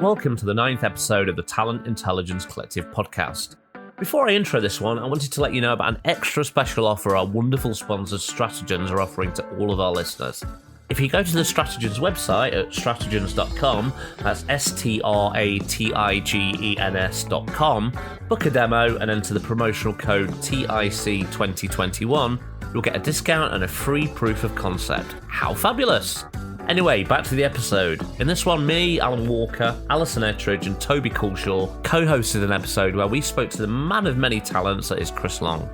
Welcome to the 9th episode of the Talent Intelligence Collective podcast. Before I intro this one, I wanted to let you know about an extra special offer our wonderful sponsors Stratagens are offering to all of our listeners. If you go to the Stratagens website at stratagens.com, that's stratigens.com, book a demo and enter the promotional code TIC2021, you'll get a discount and a free proof of concept. How fabulous! Anyway, back to the episode. In this one, me, Alan Walker, Alison Ettridge and Toby Culshaw co-hosted an episode where we spoke to the man of many talents that is Chris Long.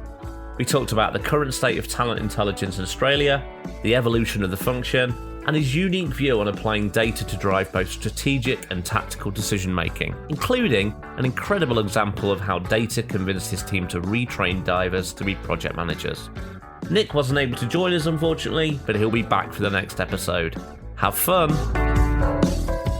We talked about the current state of talent intelligence in Australia, the evolution of the function, and his unique view on applying data to drive both strategic and tactical decision-making, including an incredible example of how data convinced his team to retrain divers to be project managers. Nick wasn't able to join us, unfortunately, but he'll be back for the next episode. Have fun!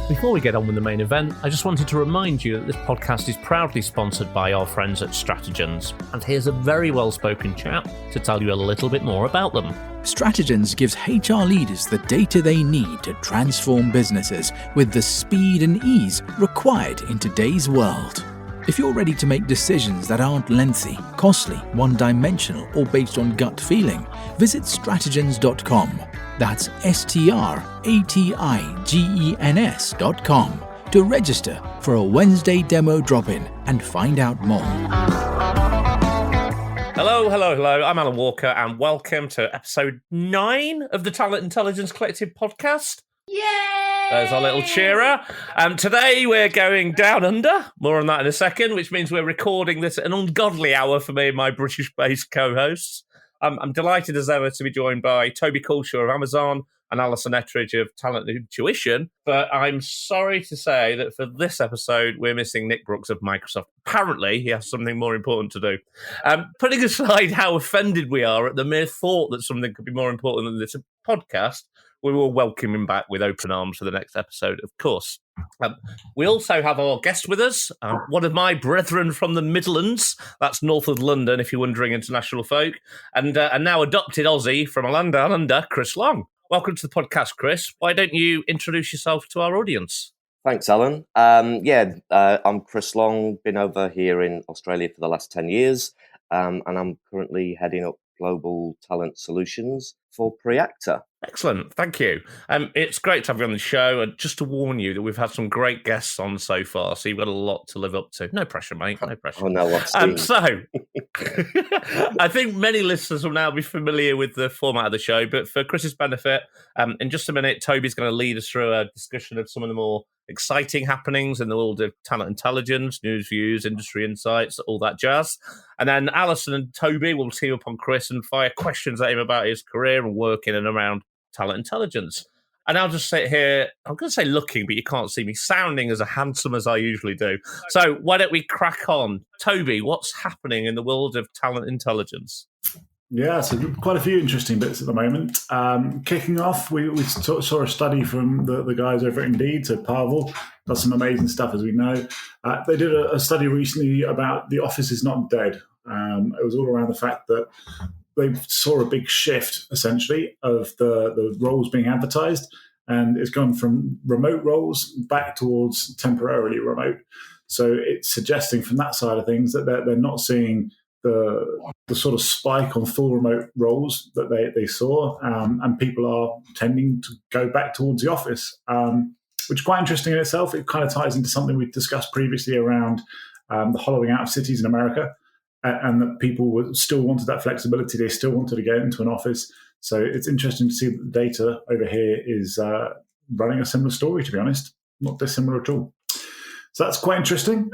Before we get on with the main event, I just wanted to remind you that this podcast is proudly sponsored by our friends at Stratagens, and here's a very well-spoken chap to tell you a little bit more about them. Stratagens gives HR leaders the data they need to transform businesses with the speed and ease required in today's world. If you're ready to make decisions that aren't lengthy, costly, one-dimensional, or based on gut feeling, visit stratagens.com. That's stratigens.com to register for a Wednesday demo drop-in and find out more. Hello. I'm Alan Walker, and welcome to episode 9 of the Talent Intelligence Collective podcast. Yay! There's our little cheerer. Today we're going down under. More on that in a second, which means we're recording this at an ungodly hour for me and my British-based co-hosts. I'm delighted as ever to be joined by Toby Culshaw of Amazon and Alison Ettridge of Talent Intuition, but I'm sorry to say that for this episode, we're missing Nick Brooks of Microsoft. Apparently, he has something more important to do. Putting aside how offended we are at the mere thought that something could be more important than this podcast, we will welcome him back with open arms for the next episode, of course. We also have our guest with us, one of my brethren from the Midlands, that's north of London, if you're wondering, international folk, and now adopted Aussie from a land down under, Chris Long. Welcome to the podcast, Chris. Why don't you introduce yourself to our audience? Thanks, Alan. I'm Chris Long, been over here in Australia for the last 10 years, and I'm currently heading up Global Talent Solutions for Preacta. Excellent, thank you. It's great to have you on the show, and just to warn you that we've had some great guests on so far, so you've got a lot to live up to. No pressure, mate, no pressure. Oh, no, what's So, I think many listeners will now be familiar with the format of the show, but for Chris's benefit, in just a minute, Toby's going to lead us through a discussion of some of the more exciting happenings in the world of talent intelligence, news, views, industry insights, all that jazz. And then Alison and Toby will team up on Chris and fire questions at him about his career and work in and around talent intelligence. And I'll just sit here, I'm going to say looking, but you can't see me, sounding as handsome as I usually do. So why don't we crack on? Toby, what's happening in the world of talent intelligence? Yeah, so quite a few interesting bits at the moment. Kicking off, we saw a study from the guys over at Indeed, so Pawel does some amazing stuff, as we know. They did a study recently about the office is not dead. It was all around the fact that they saw a big shift, essentially, of the roles being advertised, and it's gone from remote roles back towards temporarily remote. So it's suggesting from that side of things that they're not seeing the sort of spike on full remote roles that they saw, and people are tending to go back towards the office, which is quite interesting in itself. It kind of ties into something we've discussed previously around the hollowing out of cities in America, and that people still wanted that flexibility. They still wanted to get into an office. So it's interesting to see that the data over here is running a similar story, to be honest, not dissimilar at all. So that's quite interesting.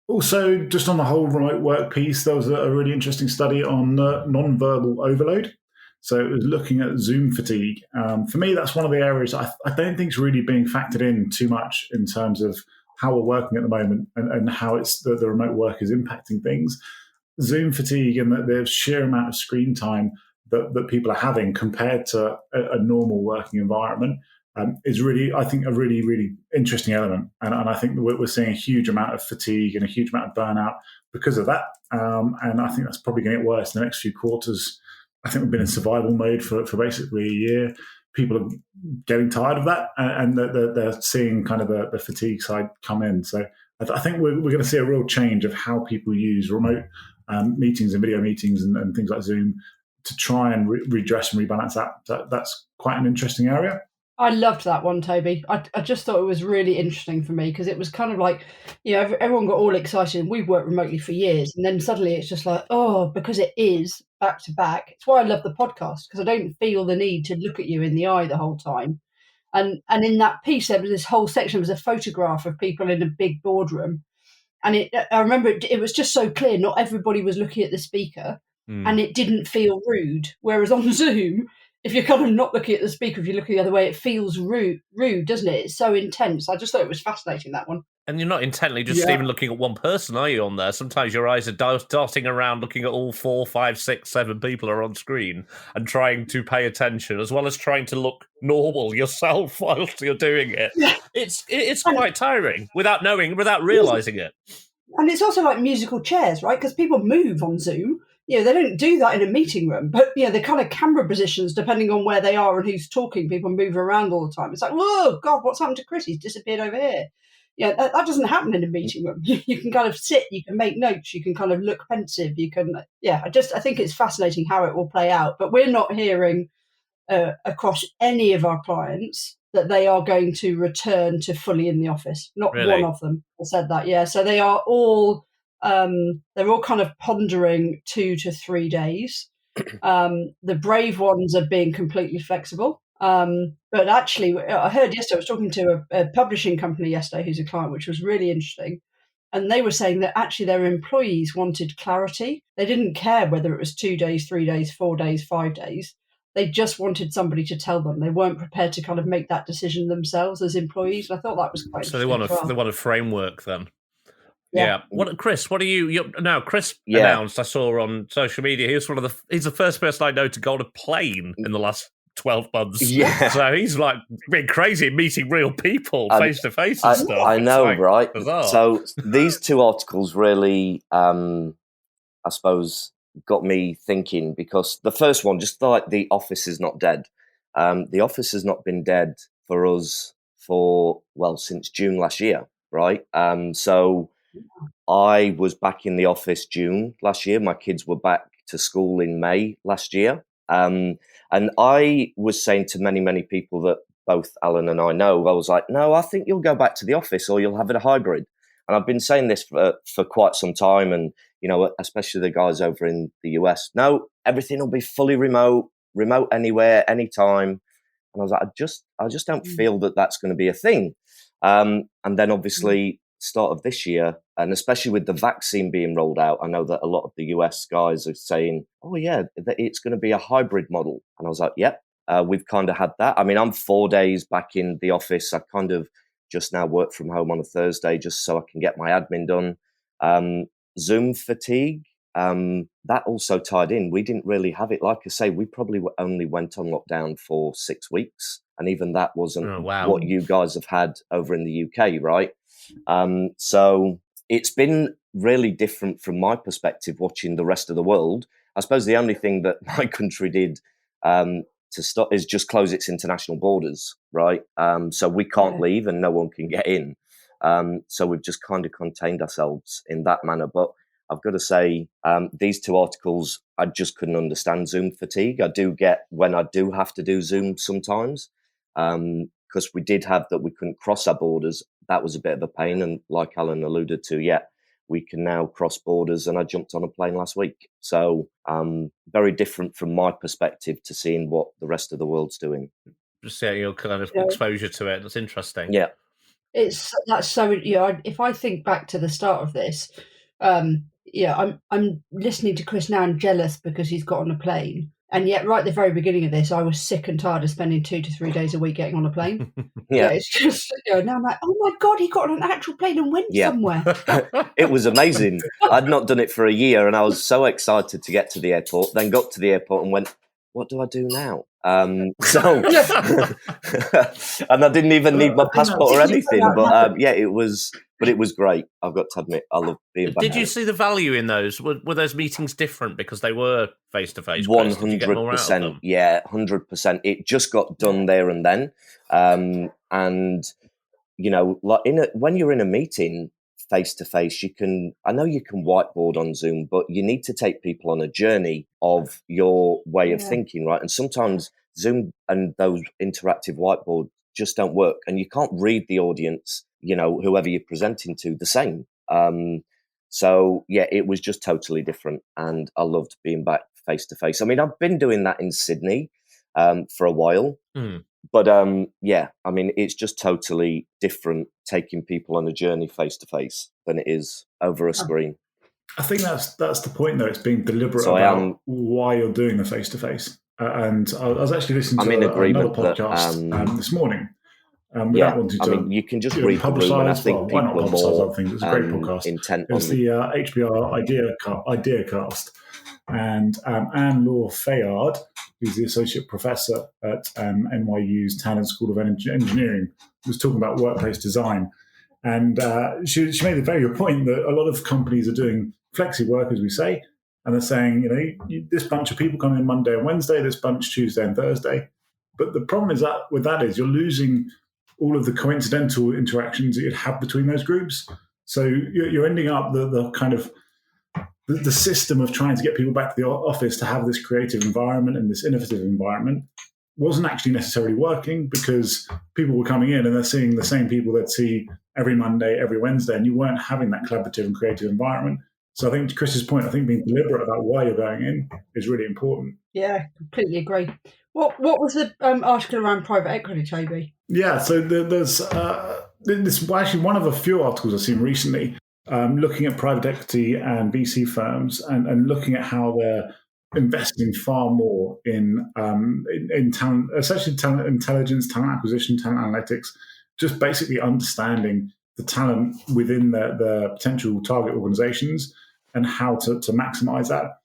Also, just on the whole remote work piece, there was a really interesting study on non-verbal overload. So it was looking at Zoom fatigue. For me, that's one of the areas I don't think is really being factored in too much in terms of how we're working at the moment and how it's the remote work is impacting things. Zoom fatigue and the sheer amount of screen time that people are having compared to a normal working environment is really, I think, a really, really interesting element. And I think that we're seeing a huge amount of fatigue and a huge amount of burnout because of that. And I think that's probably going to get worse in the next few quarters. I think we've been in survival mode for basically a year. people are getting tired of that, and they're seeing kind of the fatigue side come in. So I think we're going to see a real change of how people use remote meetings and video meetings and things like Zoom to try and redress and rebalance that. That's quite an interesting area. I loved that one, Toby. I just thought it was really interesting for me because it was kind of like, everyone got all excited. We've worked remotely for years. And then suddenly it's just like, because it is back to back. It's why I love the podcast, because I don't feel the need to look at you in the eye the whole time. And in that piece, there was this whole section, was a photograph of people in a big boardroom. And I remember it was just so clear. Not everybody was looking at the speaker and it didn't feel rude. Whereas on Zoom, if you're kind of not looking at the speaker, if you're looking the other way, it feels rude, doesn't it? It's so intense. I just thought it was fascinating, that one. And you're not intently just even looking at one person, are you, on there? Sometimes your eyes are darting around looking at all 4, 5, 6, 7 people are on screen and trying to pay attention, as well as trying to look normal yourself whilst you're doing it. Yeah. It's quite tiring without realising it. And it's also like musical chairs, right? Because people move on Zoom. They don't do that in a meeting room, but the kind of camera positions, depending on where they are and who's talking, people move around all the time. It's like, whoa, God, what's happened to Chris? He's disappeared over here. That doesn't happen in a meeting room. You can kind of sit, you can make notes, you can kind of look pensive, you can, I think it's fascinating how it will play out. But we're not hearing across any of our clients that they are going to return to fully in the office. Not really? One of them said that. Yeah, so they are all. They're all kind of pondering 2 to 3 days. The brave ones are being completely flexible. But actually, I heard yesterday, I was talking to a publishing company yesterday who's a client, which was really interesting. And they were saying that actually their employees wanted clarity. They didn't care whether it was 2 days, 3 days, 4 days, 5 days. They just wanted somebody to tell them. They weren't prepared to kind of make that decision themselves as employees. And I thought that was quite interesting. So they want a framework then. Yeah. Chris, what are you now? Chris announced, I saw on social media, he's the first person I know to go on a plane in the last 12 months. Yeah. So he's like been crazy meeting real people face to face and stuff. I know, right? Bizarre. So these 2 articles really, I suppose, got me thinking, because the first one, just like the office is not dead. The office has not been dead for us since June last year, right? So I was back in the office June last year. My kids were back to school in May last year. And I was saying to many, many people that both Alan and I know, I was like, no, I think you'll go back to the office or you'll have it a hybrid. And I've been saying this for quite some time. And, especially the guys over in the US, no, everything will be fully remote anywhere, anytime. And I was like, I just don't feel that that's going to be a thing. And then obviously start of this year, and especially with the vaccine being rolled out, I know that a lot of the US guys are saying, oh yeah, it's going to be a hybrid model. And I was like, yep, we've kind of had that. I mean, I'm 4 days back in the office. I kind of just now work from home on a Thursday just so I can get my admin done. Zoom fatigue, that also tied in. We didn't really have it. Like I say, we probably only went on lockdown for 6 weeks. And even that wasn't what you guys have had over in the UK, right? So it's been really different from my perspective watching the rest of the world. I suppose the only thing that my country did to stop is just close its international borders, right? So we can't leave and no one can get in. So we've just kind of contained ourselves in that manner. But I've got to say, these 2 articles, I just couldn't understand Zoom fatigue. I do get when I do have to do Zoom sometimes, because we did have that we couldn't cross our borders. That was a bit of a pain. And like Alan alluded to, we can now cross borders. And I jumped on a plane last week. So very different from my perspective to seeing what the rest of the world's doing. Just your kind of exposure to it. That's interesting. Yeah. That's so, if I think back to the start of this, I'm listening to Chris now and jealous because he's got on a plane. And yet, right at the very beginning of this, I was sick and tired of spending 2 to 3 days a week getting on a plane. It's just, now I'm like, oh my God, he got on an actual plane and went somewhere. It was amazing. I'd not done it for a year and I was so excited to get to the airport, then got to the airport and went, what do I do now? So, and I didn't even need my passport or anything. But it was great. I've got to admit, I love being back. Did you see the value in those? Were those meetings different because they were face to face? 100%. Yeah, 100%. It just got done there and then. And you know, like when you're in a meeting face to face, I know you can whiteboard on Zoom, but you need to take people on a journey of your way of thinking, right? And sometimes Zoom and those interactive whiteboards just don't work, and you can't read the audience, you know, whoever you're presenting to, the same. So yeah, it was just totally different, and I loved being back face to face. I mean, I've been doing that in Sydney for a while. But yeah, I mean, it's just totally different taking people on a journey face to face than it is over a screen. I think that's the point, though. It's being deliberate about why you're doing the face to face. And I was actually listening to another podcast this morning. Without wanting to, I mean, you can just read the room, and I think people are more other things. It's a great podcast. Intent. It was the HBR Ideacast, and Anne-Laure Fayard, who's the associate professor at NYU's Talent School of Engineering, was talking about workplace design. And she made a very good point that a lot of companies are doing flexi work, as we say, and they're saying, you know, this bunch of people come in Monday and Wednesday, this bunch Tuesday and Thursday. But the problem is that with that is you're losing all of the coincidental interactions that you'd have between those groups. So you're ending up the kind of the system of trying to get people back to the office to have this creative environment and this innovative environment wasn't actually necessarily working, because people were coming in and they're seeing the same people they'd see every Monday, every Wednesday, and you weren't having that collaborative and creative environment. So I think to Chris's point, I think being deliberate about why you're going in is really important. Yeah, completely agree. What was the article around private equity, Toby? Yeah, so there's this actually one of a few articles I've seen recently looking at private equity and VC firms and looking at how they're investing far more in talent, especially talent intelligence, talent acquisition, talent analytics, just basically understanding the talent within their potential target organizations and how to maximize that.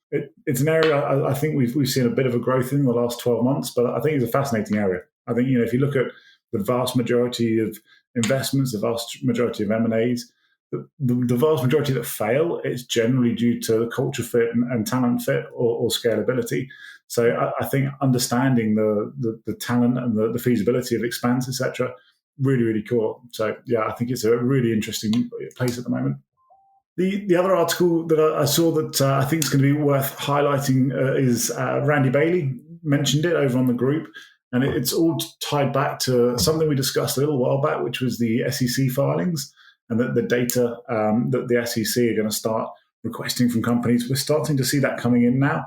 It's an area I think we've seen a bit of a growth in the last 12 months, but I think it's a fascinating area. I think, you know, if you look at the vast majority of investments, the vast majority of M&As, the vast majority that fail, it's generally due to culture fit and talent fit or scalability. So I think understanding the talent and the feasibility of expanse, etc., really, really cool. So yeah, I think it's a really interesting place at the moment. The other article that I saw that I think is going to be worth highlighting is Randy Bailey mentioned it over on the group, and it's all tied back to something we discussed a little while back, which was the SEC filings and the data that the SEC are going to start requesting from companies. We're starting to see that coming in now.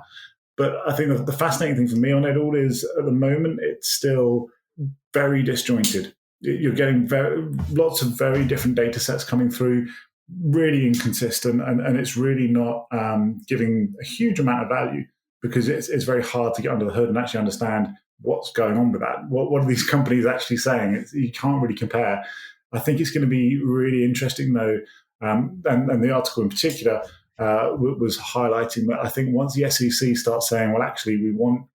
But I think the fascinating thing for me on it all is at the moment, it's still very disjointed. You're getting lots of very different data sets coming through, really inconsistent, and it's really not giving a huge amount of value, because it's very hard to get under the hood and actually understand what's going on with that. What are these companies actually saying? You can't really compare. I think it's going to be really interesting, though, and the article in particular was highlighting that I think once the SEC starts saying, well, actually, we want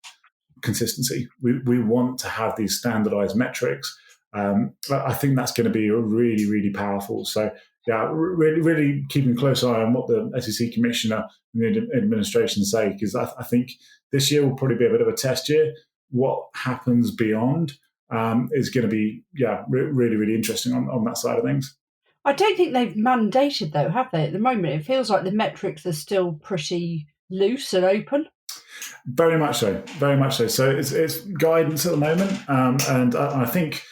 consistency, we want to have these standardized metrics, I think that's going to be really, really powerful. So, yeah, really, really keeping a close eye on what the SEC commissioner and the administration say, because I think this year will probably be a bit of a test year. What happens beyond is going to be, really, really interesting on that side of things. I don't think they've mandated, though, have they? At the moment, it feels like the metrics are still pretty loose and open. Very much so, very much so. So it's guidance at the moment, and I think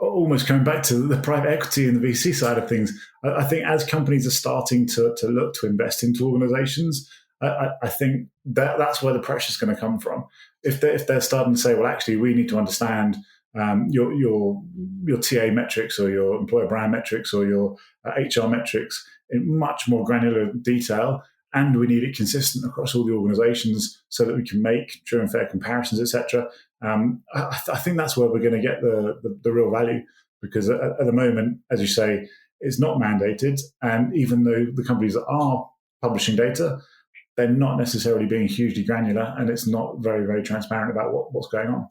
almost coming back to the private equity and the VC side of things, I think as companies are starting to look to invest into organizations, I think that's where the pressure is going to come from. If they're starting to say, well, actually, we need to understand your TA metrics or your employer brand metrics or your HR metrics in much more granular detail, and we need it consistent across all the organizations so that we can make true and fair comparisons, etc. I think that's where we're going to get the real value, because at the moment, as you say, it's not mandated, and even though the companies that are publishing data, they're not necessarily being hugely granular, and it's not very, very transparent about what's going on.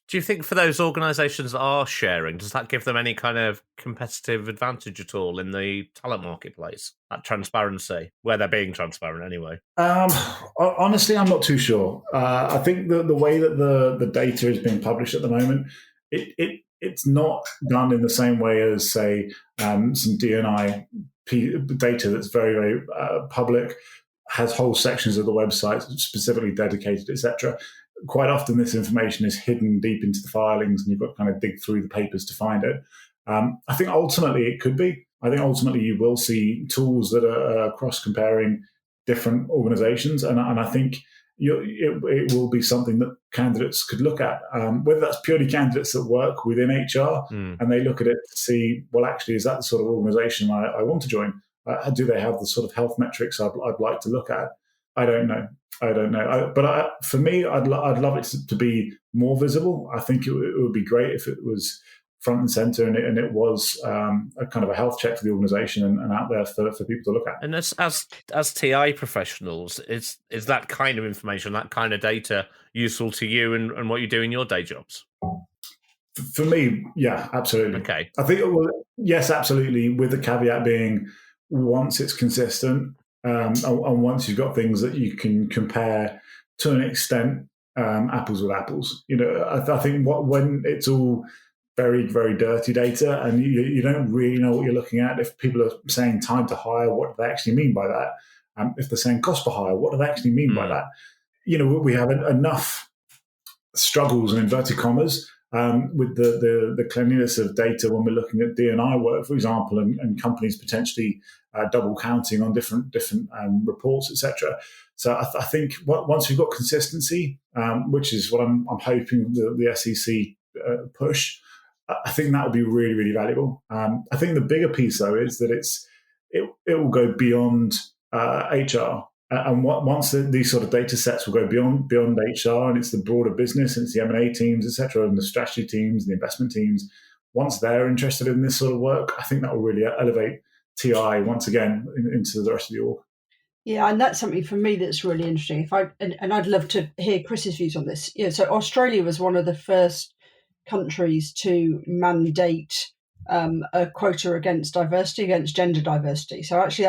Do you think for those organisations that are sharing, does that give them any kind of competitive advantage at all in the talent marketplace? That transparency, where they're being transparent anyway? Honestly, I'm not too sure. I think the way that the data is being published at the moment, it's not done in the same way as, say, some D&I data that's very, very public, has whole sections of the website specifically dedicated, etc. Quite often this information is hidden deep into the filings and you've got to kind of dig through the papers to find it. I think ultimately it could be. I think ultimately you will see tools that are cross-comparing different organizations. And I think it will be something that candidates could look at, whether that's purely candidates that work within HR and they look at it to see, well, actually, is that the sort of organization I want to join? Do they have the sort of health metrics I'd like to look at? I don't know. For me, I'd love it to be more visible. I think it would be great if it was front and center and it was a kind of a health check for the organization and out there for people to look at. And as TI professionals, is that kind of information, that kind of data useful to you and what you do in your day jobs? For me, yeah, absolutely. Okay. I think, yes, absolutely, with the caveat being once it's consistent and once you've got things that you can compare to an extent, apples with apples. I think when it's all very, very dirty data and you don't really know what you're looking at. If people are saying time to hire, what do they actually mean by that? If they're saying cost per hire, what do they actually mean by that? We have enough struggles and inverted commas with the cleanliness of data when we're looking at D&I work, for example, and companies potentially double counting on different reports, etc. So I think once we've got consistency, which is what I'm hoping the SEC push, I think that will be really, really valuable. I think the bigger piece, though, is that it will go beyond HR. And once these sort of data sets will go beyond HR, and it's the broader business, and it's the M&A teams, etc., and the strategy teams, and the investment teams, once they're interested in this sort of work, I think that will really elevate TI once again into the rest of the org. Yeah, and that's something for me that's really interesting. And I'd love to hear Chris's views on this. So Australia was one of the first countries to mandate a quota against gender diversity. So actually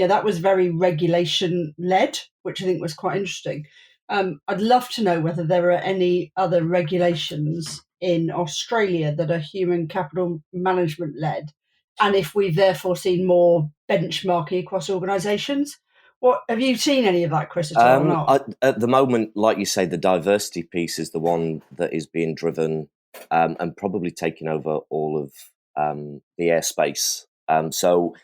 that was very regulation led, which I think was quite interesting. I'd love to know whether there are any other regulations in Australia that are human capital management led, and if we've therefore seen more benchmarking across organisations. What have you seen any of that, Chris, at all or not? At the moment, like you say, the diversity piece is the one that is being driven and probably taking over all of the airspace. So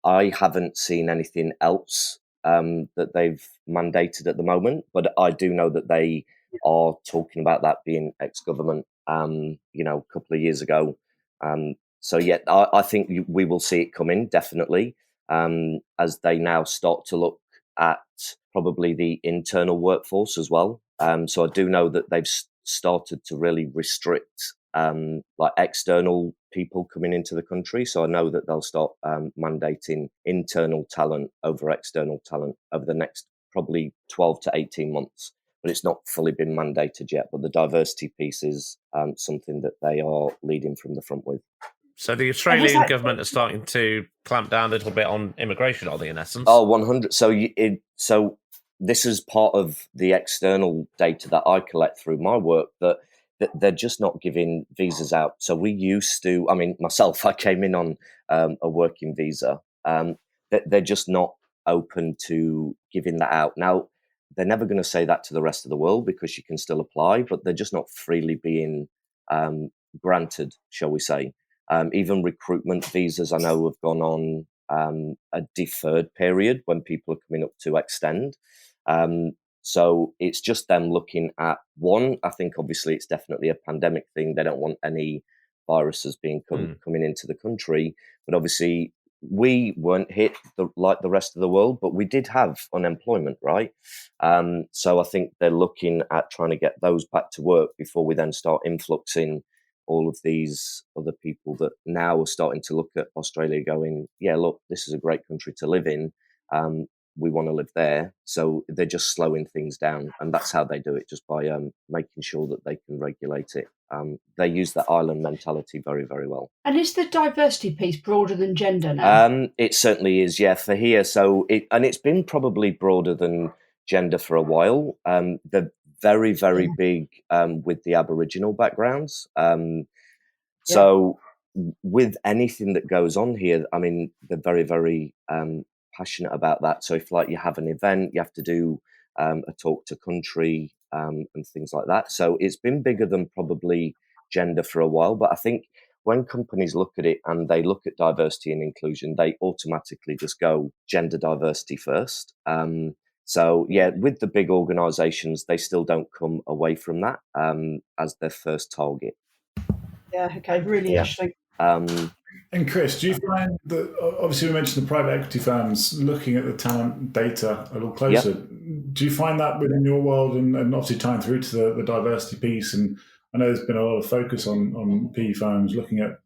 I haven't seen anything else that they've mandated at the moment, but I do know that they are talking about that being ex-government, a couple of years ago. So yeah, I think we will see it come in, definitely, as they now start to look at probably the internal workforce as well. So I do know that they've started to really restrict like external people coming into the country. So I know that they'll start mandating internal talent over external talent over the next probably 12 to 18 months. But it's not fully been mandated yet. But the diversity piece is something that they are leading from the front with. So the Australian government are starting to clamp down a little bit on immigration, are they, in essence? Oh, 100. So this is part of the external data that I collect through my work, that they're just not giving visas out. So we used to, myself, I came in on a working visa. They're just not open to giving that out. Now, they're never going to say that to the rest of the world because you can still apply, but they're just not freely being granted, shall we say. Even recruitment visas, I know, have gone on a deferred period when people are coming up to extend. So it's just them looking at one. I think obviously it's definitely a pandemic thing. They don't want any viruses coming into the country. But obviously we weren't hit like the rest of the world, but we did have unemployment, right? So I think they're looking at trying to get those back to work before we then start influxing all of these other people that now are starting to look at Australia going, yeah, look, this is a great country to live in. we want to live there. So they're just slowing things down, and that's how they do it, just by making sure that they can regulate it. They use the island mentality very, very well. And is the diversity piece broader than gender now? It certainly is, yeah, for here. So it's been probably broader than gender for a while. They're very, very big with the Aboriginal backgrounds. So with anything that goes on here, I mean, they're very, very passionate about that. So if like you have an event, you have to do a talk to country and things like that. So it's been bigger than probably gender for a while. But I think when companies look at it and they look at diversity and inclusion, they automatically just go gender diversity first. So yeah, with the big organisations, they still don't come away from that as their first target. Yeah, okay, really interesting. And Chris, do you find that, obviously we mentioned the private equity firms looking at the talent data a little closer. Yep. Do you find that within your world, and obviously tying through to the diversity piece? And I know there's been a lot of focus on PE firms looking at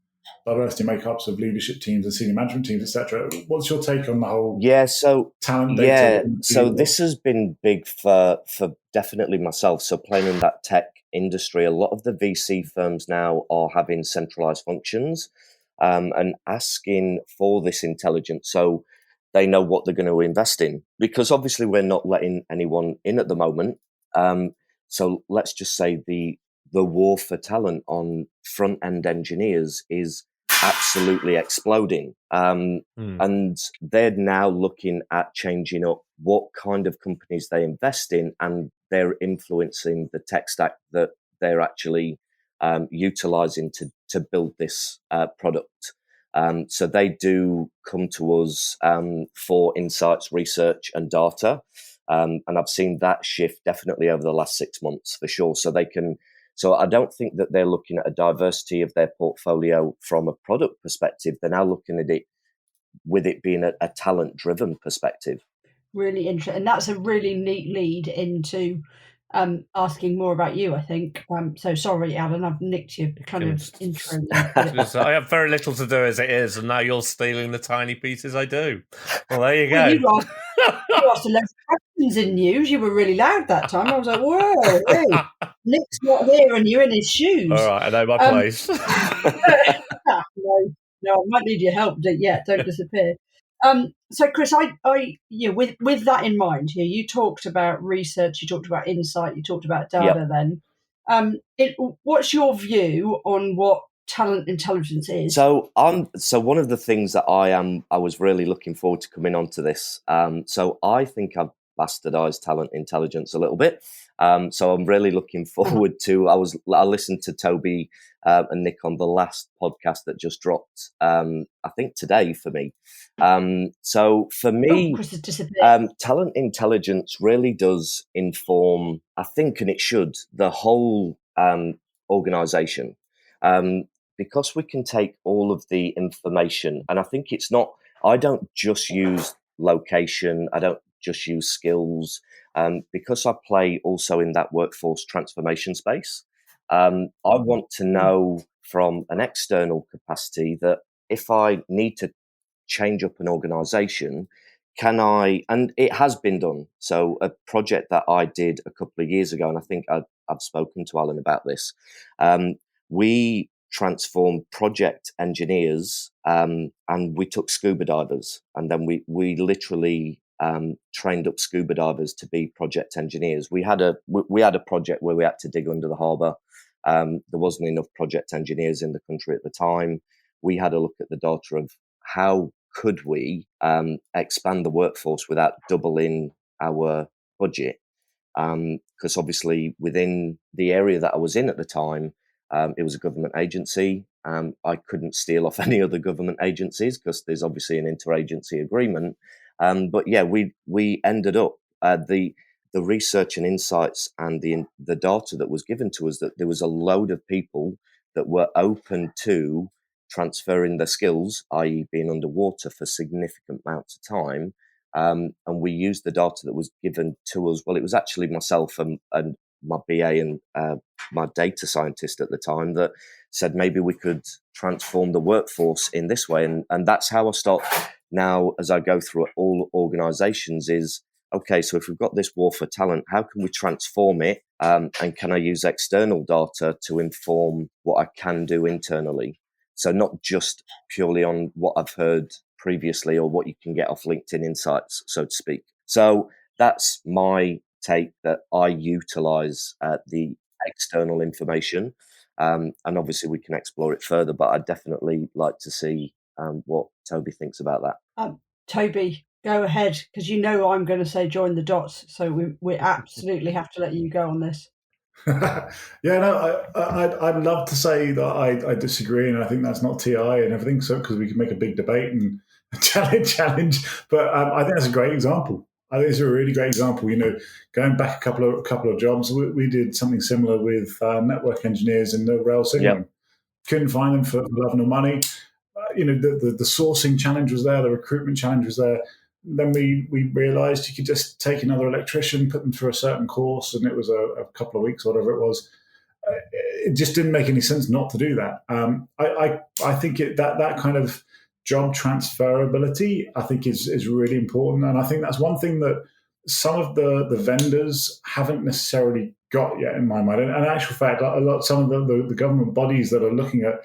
diversity makeups of leadership teams and senior management teams, etc. What's your take on the whole talent data? Yeah, so this has been big for definitely myself. So playing in that tech industry, a lot of the VC firms now are having centralized functions and asking for this intelligence so they know what they're going to invest in. Because obviously we're not letting anyone in at the moment. So let's just say the war for talent on front-end engineers is absolutely exploding. And they're now looking at changing up what kind of companies they invest in, and they're influencing the tech stack that they're actually utilizing to build this product. So they do come to us for insights, research and data. And I've seen that shift definitely over the last 6 months for sure. So I don't think that they're looking at a diversity of their portfolio from a product perspective. They're now looking at it with it being a talent-driven perspective. Really interesting. And that's a really neat lead into asking more about you, I think. So sorry, Alan, I've nicked your kind of intro. I have very little to do as it is, and now you're stealing the tiny pieces I do. Well, there you go. You asked a lot of questions in news. You were really loud that time. I was like, whoa, hey, Nick's not here and you're in his shoes. All right, I know my place. No, I might need your help. Don't disappear. So, Chris, with that in mind, here you talked about research, you talked about insight, you talked about data. Then, what's your view on what talent intelligence is? So one of the things that I was really looking forward to coming onto this. So I think I've bastardized talent intelligence a little bit. So I'm really looking forward to. I listened to Toby and Nick on the last podcast that just dropped. I think today for me. So for me, talent intelligence really does inform, I think, and it should, the whole organization. Because we can take all of the information, and I think I don't just use location, I don't just use skills, because I play also in that workforce transformation space. I want to know from an external capacity that if I need to change up an organization, can I, and it has been done. So a project that I did a couple of years ago, and I think I've spoken to Alan about this, we transformed project engineers and we took scuba divers, and then we literally trained up scuba divers to be project engineers. We had a project where we had to dig under the harbour. There wasn't enough project engineers in the country at the time. We had a look at the data of how could we expand the workforce without doubling our budget, because obviously within the area that I was in at the time, it was a government agency. I couldn't steal off any other government agencies because there's obviously an interagency agreement. But yeah, we ended up the research and insights and the data that was given to us, that there was a load of people that were open to transferring their skills, i.e. being underwater for significant amounts of time. And we used the data that was given to us. Well, it was actually myself and my BA and my data scientist at the time that said maybe we could transform the workforce in this way. And that's how I now as I go through all organizations is, okay, so if we've got this war for talent, how can we transform it? And can I use external data to inform what I can do internally? So not just purely on what I've heard previously or what you can get off LinkedIn Insights, so to speak. So that's my take, that I utilize the external information. And obviously we can explore it further, but I'd definitely like to see what Toby thinks about that. Toby, go ahead, because you know I'm going to say join the dots, so we absolutely have to let you go on this. I'd love to say that I disagree, and I think that's not TI and everything. So because we can make a big debate and challenge, but I think that's a great example. I think it's a really great example. Going back a couple of jobs, we did something similar with network engineers in the rail signaling. Yep. Couldn't find them for love nor money. The sourcing challenge was there, the recruitment challenge was there. Then we realised you could just take another electrician, put them through a certain course, and it was a couple of weeks, whatever it was. It just didn't make any sense not to do that. I think that kind of job transferability, I think, is really important, and I think that's one thing that some of the vendors haven't necessarily got yet, in my mind. And in actual fact, some of the government bodies that are looking at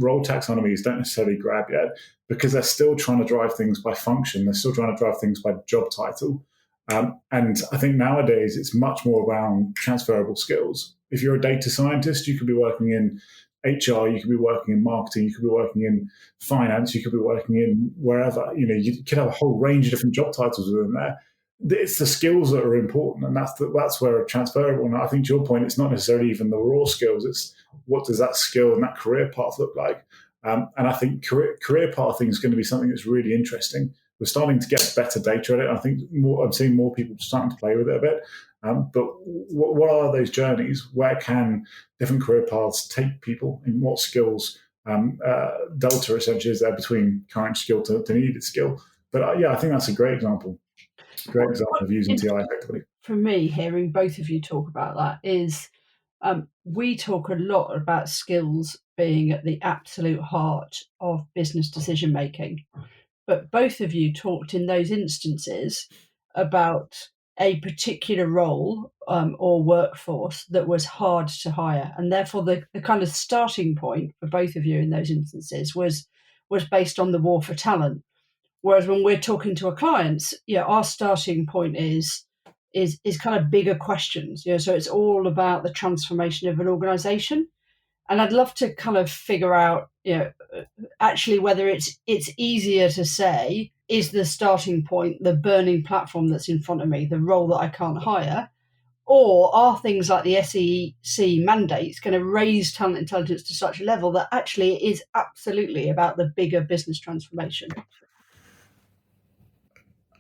role taxonomies don't necessarily grab yet, because they're still trying to drive things by function. They're still trying to drive things by job title. And I think nowadays it's much more around transferable skills. If you're a data scientist, you could be working in HR, you could be working in marketing, you could be working in finance, you could be working in wherever. You could have a whole range of different job titles within there. It's the skills that are important, and that's where it's transferable. And I think to your point, it's not necessarily even the raw skills. It's what does that skill and that career path look like? And I think career pathing is going to be something that's really interesting. We're starting to get better data at it. I think I'm seeing more people starting to play with it a bit. But what are those journeys? Where can different career paths take people? And what skills delta essentially is there between current skill to needed skill? But I think that's a great example. Great example of using TI effectively. For me, hearing both of you talk about that is we talk a lot about skills being at the absolute heart of business decision making. But both of you talked in those instances about a particular role or workforce that was hard to hire. And therefore, the kind of starting point for both of you in those instances was based on the war for talent. Whereas when we're talking to our clients, our starting point is kind of bigger questions. So it's all about the transformation of an organization. And I'd love to kind of figure out, actually whether it's easier to say, is the starting point the burning platform that's in front of me, the role that I can't hire? Or are things like the SEC mandates going to raise talent intelligence to such a level that actually it is absolutely about the bigger business transformation?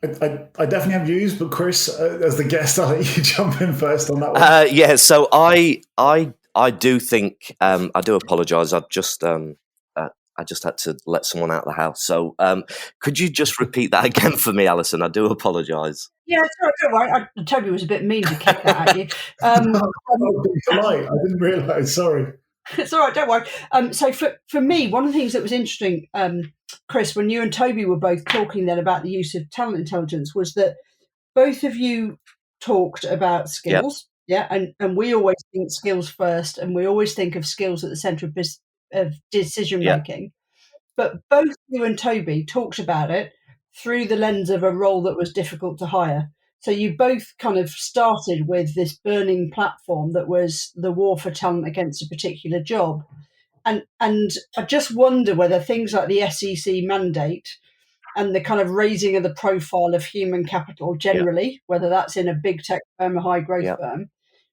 I definitely have views, but Chris, as the guest, I'll let you jump in first on that one. So I do think I do apologise. I just had to let someone out of the house. So could you just repeat that again for me, Alison? I do apologise. Yeah, sorry, don't worry. Toby was a bit mean to kick that at you. Polite. I didn't realise. Sorry. It's all right, don't worry. So for me, one of the things that was interesting, Chris, when you and Toby were both talking then about the use of talent intelligence, was that both of you talked about skills. Yep. Yeah, and we always think skills first, and we always think of skills at the centre of decision making. Yep. But both you and Toby talked about it through the lens of a role that was difficult to hire. So you both kind of started with this burning platform that was the war for talent against a particular job. And I just wonder whether things like the SEC mandate and the kind of raising of the profile of human capital generally, whether that's in a big tech firm, a high growth firm,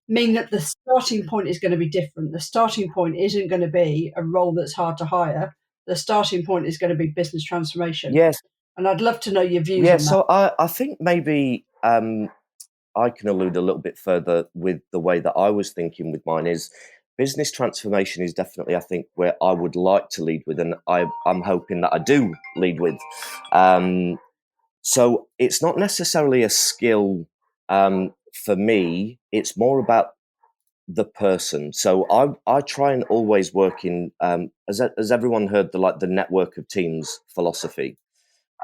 mean that the starting point is going to be different. The starting point isn't going to be a role that's hard to hire. The starting point is going to be business transformation. Yes. And I'd love to know your views on that. So I think maybe I can allude a little bit further with the way that I was thinking with mine is business transformation is definitely, I think, where I would like to lead with, and I'm hoping that I do lead with. So it's not necessarily a skill for me. It's more about the person. So I try and always work in, as everyone heard, the network of teams philosophy.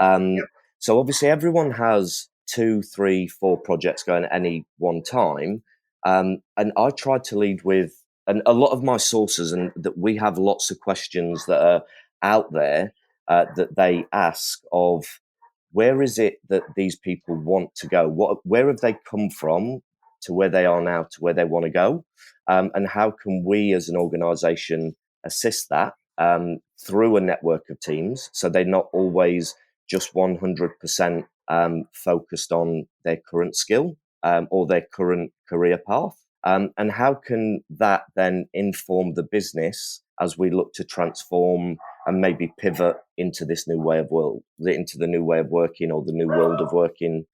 So obviously everyone has 2, 3, 4 projects going at any one time. And I try to lead with, and a lot of my sources, and that we have lots of questions that are out there that they ask of, where is it that these people want to go? Where have they come from to where they are now to where they want to go? And how can we as an organization assist that through a network of teams, so they're not always just 100% focused on their current skill or their current career path? And how can that then inform the business as we look to transform and maybe pivot into this new way of into the new way of working, or the new world of working?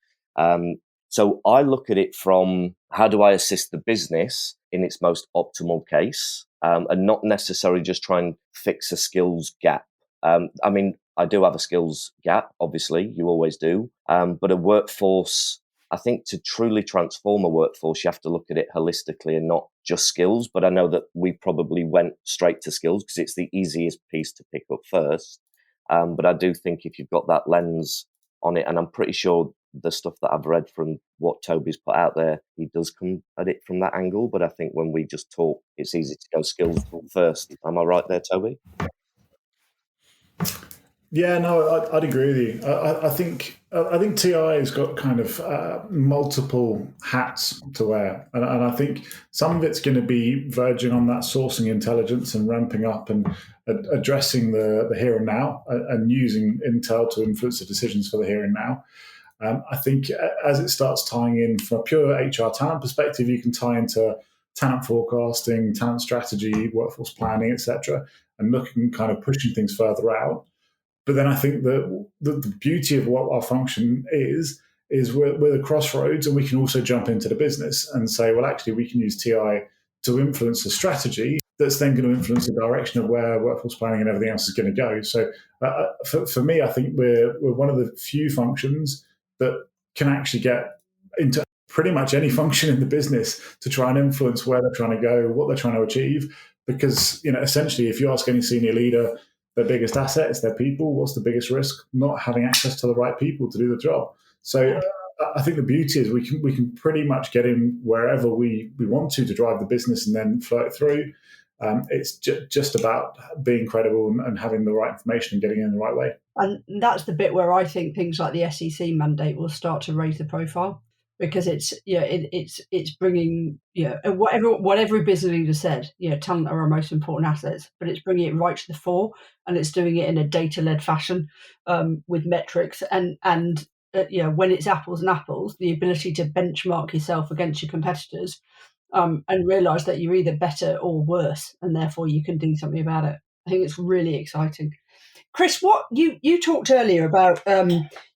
So I look at it from, how do I assist the business in its most optimal case, and not necessarily just try and fix a skills gap. I mean, I do have a skills gap, obviously, you always do, but a workforce, I think to truly transform a workforce, you have to look at it holistically and not just skills. But I know that we probably went straight to skills because it's the easiest piece to pick up first. But I do think if you've got that lens on it, and I'm pretty sure the stuff that I've read from what Toby's put out there, he does come at it from that angle. But I think when we just talk, it's easy to go skills first. Am I right there, Toby? Yeah, no, I'd agree with you. I think TI has got kind of multiple hats to wear, and I think some of it's going to be verging on that sourcing intelligence and ramping up and addressing the here and now, and using intel to influence the decisions for the here and now. I think as it starts tying in from a pure HR talent perspective, you can tie into talent forecasting, talent strategy, workforce planning, etc., and looking kind of pushing things further out. But then I think that the beauty of what our function is we're the crossroads, and we can also jump into the business and say, well, actually, we can use TI to influence the strategy that's then going to influence the direction of where workforce planning and everything else is going to go. So for me, I think we're one of the few functions that can actually get into pretty much any function in the business to try and influence where they're trying to go, what they're trying to achieve. Because, essentially, if you ask any senior leader, their biggest asset is their people. What's the biggest risk? Not having access to the right people to do the job. So I think the beauty is we can pretty much get in wherever we want to drive the business and then flow it through. It's just about being credible and having the right information and getting in the right way. And that's the bit where I think things like the SEC mandate will start to raise the profile, because it's bringing what every business leader said, talent are our most important assets, but it's bringing it right to the fore, and it's doing it in a data-led fashion with metrics and when it's apples and apples, the ability to benchmark yourself against your competitors and realize that you're either better or worse, and therefore you can do something about it. I think it's really exciting. Chris, what you talked earlier about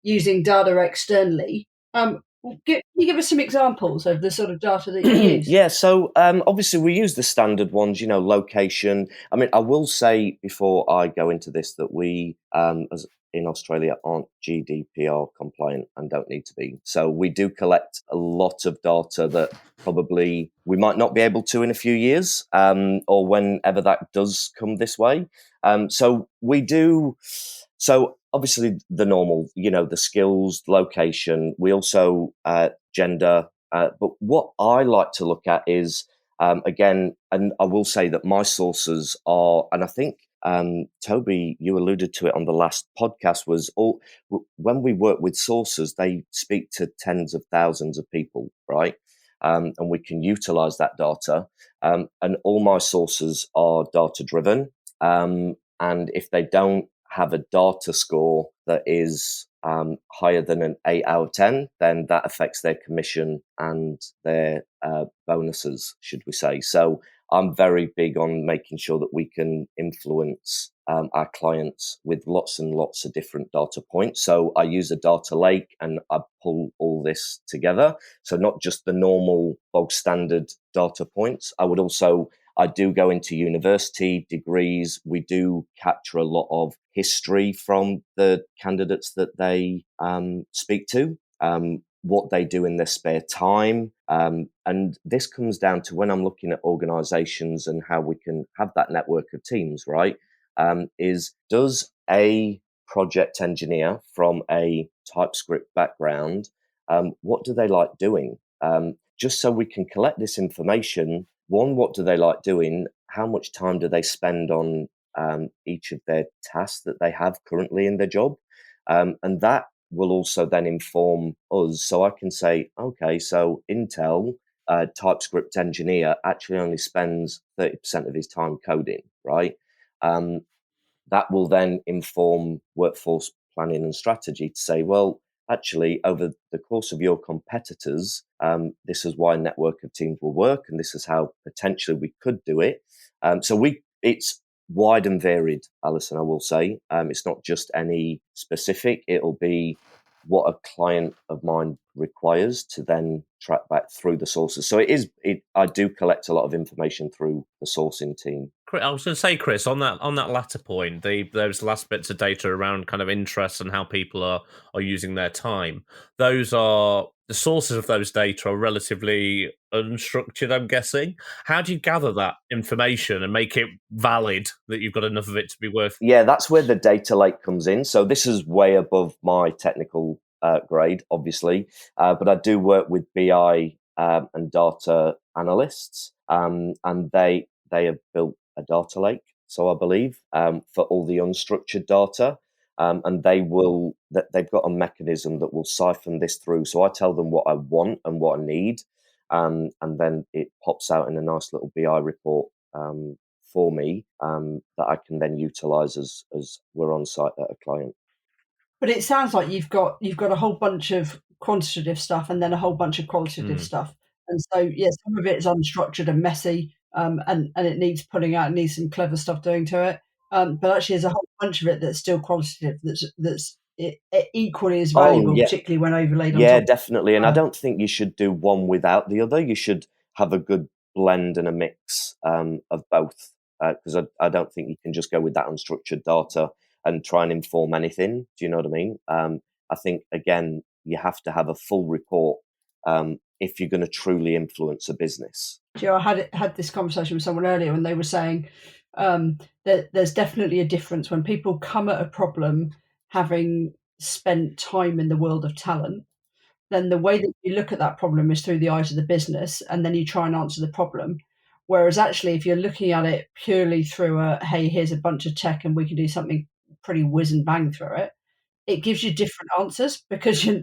using data externally. Can you give us some examples of the sort of data that you use? Yeah, so obviously we use the standard ones, location. I mean, I will say before I go into this that we, as in Australia, aren't GDPR compliant and don't need to be. So we do collect a lot of data that probably we might not be able to in a few years, or whenever that does come this way. So we do. So obviously the normal, the skills, location. We also gender. But what I like to look at is, again, and I will say that my sources are, and I think, Toby, you alluded to it on the last podcast, was when we work with sources, they speak to tens of thousands of people, right? And we can utilize that data. And all my sources are data driven. And if they don't have a data score that is higher than an 8 out of 10, then that affects their commission and their bonuses, should we say. So I'm very big on making sure that we can influence our clients with lots and lots of different data points. So I use a data lake and I pull all this together. So not just the normal bog standard data points. I do go into university degrees. We do capture a lot of history from the candidates that they speak to, what they do in their spare time. And this comes down to when I'm looking at organizations and how we can have that network of teams, right? Does a project engineer from a TypeScript background, what do they like doing? Just so we can collect this information. One, what do they like doing? How much time do they spend on each of their tasks that they have currently in their job? And that will also then inform us. So I can say, okay, so Intel TypeScript engineer actually only spends 30% of his time coding, right? That will then inform workforce planning and strategy to say, well, actually, over the course of your competitors, this is why a network of teams will work, and this is how potentially we could do it. It's wide and varied, Alison, I will say. It's not just any specific. It'll be what a client of mine requires to then track back through the sources. So I do collect a lot of information through the sourcing team. I was going to say, Chris, on that latter point, those last bits of data around kind of interests and how people are using their time. Those are the sources of those data are relatively unstructured, I'm guessing. How do you gather that information and make it valid that you've got enough of it to be worth? Yeah, that's where the data lake comes in. So this is way above my technical grade, obviously, but I do work with BI and data analysts, and they have built a data lake, so I believe, for all the unstructured data. And they've got a mechanism that will siphon this through. So I tell them what I want and what I need, and then it pops out in a nice little BI report for me that I can then utilize as we're on site at a client. But it sounds like you've got a whole bunch of quantitative stuff and then a whole bunch of qualitative stuff. And so, yeah, some of it is unstructured and messy, and it needs pulling out, it needs some clever stuff doing to it. But actually, there's a whole bunch of it that's still qualitative, that's equally as valuable, particularly when overlaid on top. Yeah, definitely. And I don't think you should do one without the other. You should have a good blend and a mix of both, because I don't think you can just go with that unstructured data and try and inform anything. Do you know what I mean? I think, again, you have to have a full report if you're going to truly influence a business. Joe, I had this conversation with someone earlier, and they were saying that there's definitely a difference when people come at a problem having spent time in the world of talent. Then the way that you look at that problem is through the eyes of the business, and then you try and answer the problem. Whereas actually, if you're looking at it purely through hey, here's a bunch of tech and we can do something pretty whiz and bang through it, it gives you different answers because you're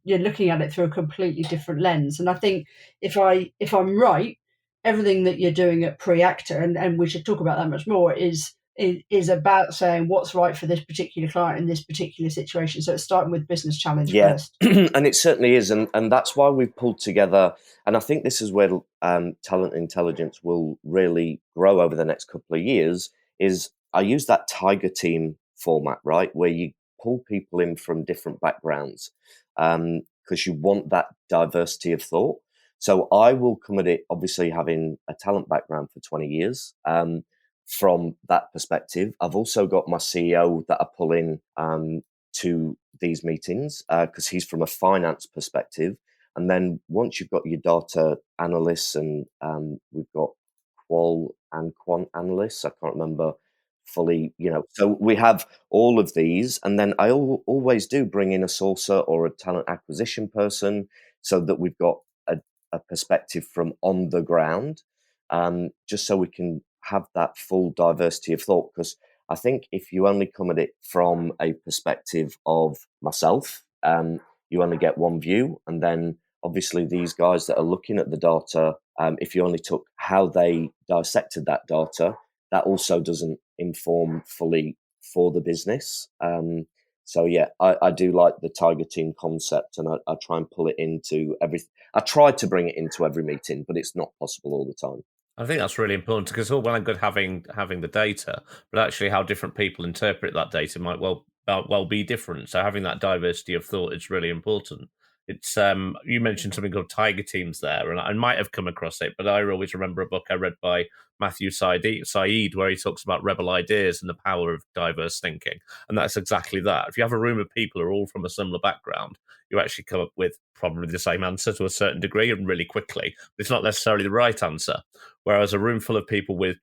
looking at it through a completely different lens. And I think if I'm right, everything that you're doing at Preacta, and we should talk about that much more, is about saying what's right for this particular client in this particular situation. So it's starting with business challenge first. And it certainly is. And that's why we've pulled together, and I think this is where talent intelligence will really grow over the next couple of years, is I use that tiger team format, right, where you pull people in from different backgrounds, because you want that diversity of thought. So I will come at it, obviously, having a talent background for 20 years. From that perspective, I've also got my CEO that I pull in to these meetings because he's from a finance perspective. And then once you've got your data analysts, and we've got qual and quant analysts, I can't remember fully, so we have all of these. And then I always do bring in a sourcer or a talent acquisition person so that we've got a perspective from on the ground, just so we can have that full diversity of thought. Because I think if you only come at it from a perspective of myself, you only get one view. And then obviously these guys that are looking at the data, if you only took how they dissected that data, that also doesn't inform fully for the business. So yeah, I do like the tiger team concept, and I try and pull it into I try to bring it into every meeting, but it's not possible all the time. I think that's really important, because it's all well and good having the data, but actually how different people interpret that data might well be different. So having that diversity of thought is really important. It's you mentioned something called tiger teams there, and I might have come across it, but I always remember a book I read by Matthew Said where he talks about rebel ideas and the power of diverse thinking. And that's exactly that. If you have a room of people who are all from a similar background, you actually come up with probably the same answer to a certain degree and really quickly. But it's not necessarily the right answer. Whereas a room full of people with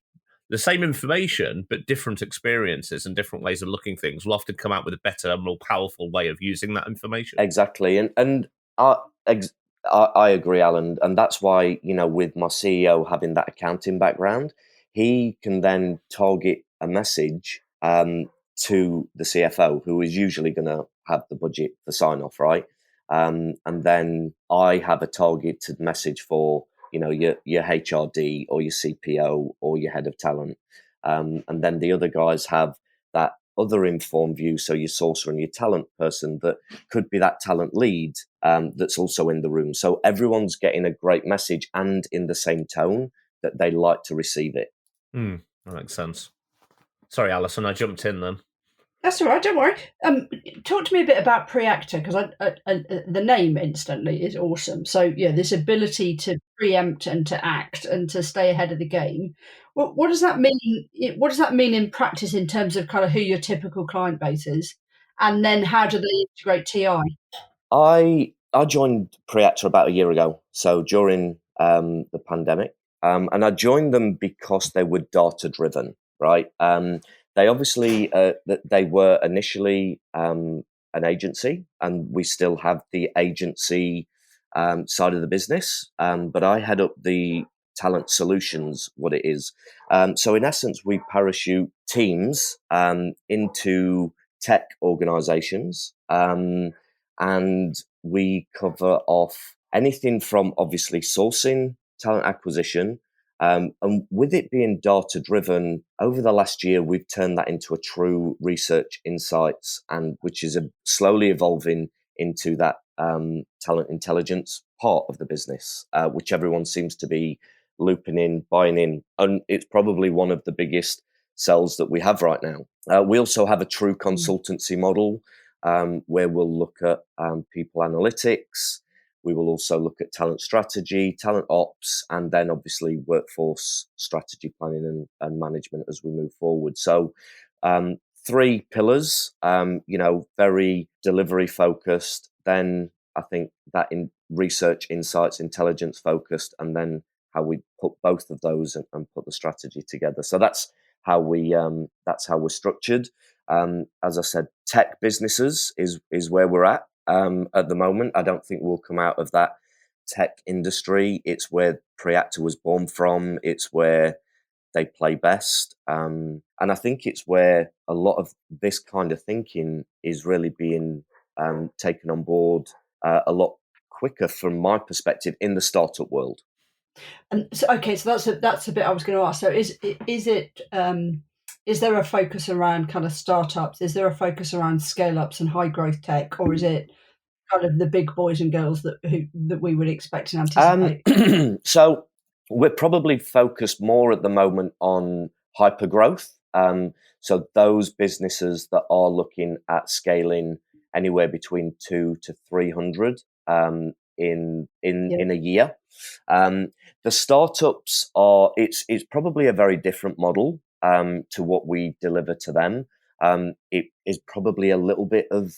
the same information, but different experiences and different ways of looking at things will often come out with a better, more powerful way of using that information. Exactly. And I agree, Alan. And that's why, with my CEO having that accounting background, he can then target a message to the CFO, who is usually going to have the budget for sign off, right? And then I have a targeted message for, your HRD or your CPO or your head of talent. And then the other guys have that other informed view. So your sourcer and your talent person that could be that talent lead that's also in the room. So everyone's getting a great message and in the same tone that they like to receive it. That makes sense. Sorry, Alison, I jumped in then. That's all right, don't worry. Talk to me a bit about Preacta, because the name instantly is awesome. So, this ability to preempt and to act and to stay ahead of the game. What does that mean? What does that mean in practice in terms of kind of who your typical client base is? And then how do they integrate TI? I joined Preacta about a year ago, so during the pandemic. And I joined them because they were data-driven, right? They obviously they were initially an agency, and we still have the agency side of the business. But I head up the talent solutions, what it is. So in essence, we parachute teams into tech organizations, and we cover off anything from obviously sourcing, talent acquisition, and with it being data driven, over the last year, we've turned that into a true research insights, and which is slowly evolving into that talent intelligence part of the business, which everyone seems to be looping in, buying in. And it's probably one of the biggest sells that we have right now. We also have a true consultancy model where we'll look at people analytics. We will also look at talent strategy, talent ops, and then obviously workforce strategy planning and management as we move forward. So 3 pillars, very delivery focused. Then I think that in research, insights, intelligence focused, and then how we put both of those and put the strategy together. So that's how we're structured. As I said, tech businesses is where we're at the moment. I don't think we'll come out of that tech industry. It's where Preacta was born from. It's where they play best. And I think it's where a lot of this kind of thinking is really being taken on board a lot quicker from my perspective in the startup world. And so, that's a bit I was going to ask. So is there a focus around kind of startups? Is there a focus around scale ups and high growth tech, or is it kind of the big boys and girls that we would expect and anticipate? So we're probably focused more at the moment on hyper growth. So those businesses that are looking at scaling anywhere between 200 to 300 in a year. The startups it's probably a very different model to what we deliver to them. It is probably a little bit of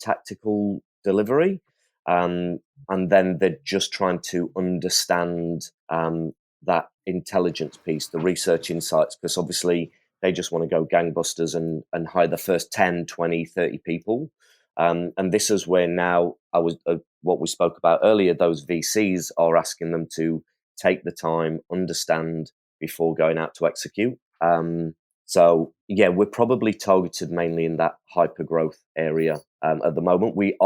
tactical delivery, and then they're just trying to understand that intelligence piece, the research insights, because obviously they just want to go gangbusters and hire the first 10, 20, 30 people. And this is where now what we spoke about earlier, those VCs are asking them to take the time, understand before going out to execute. So yeah, we're probably targeted mainly in that hyper growth area at the moment. We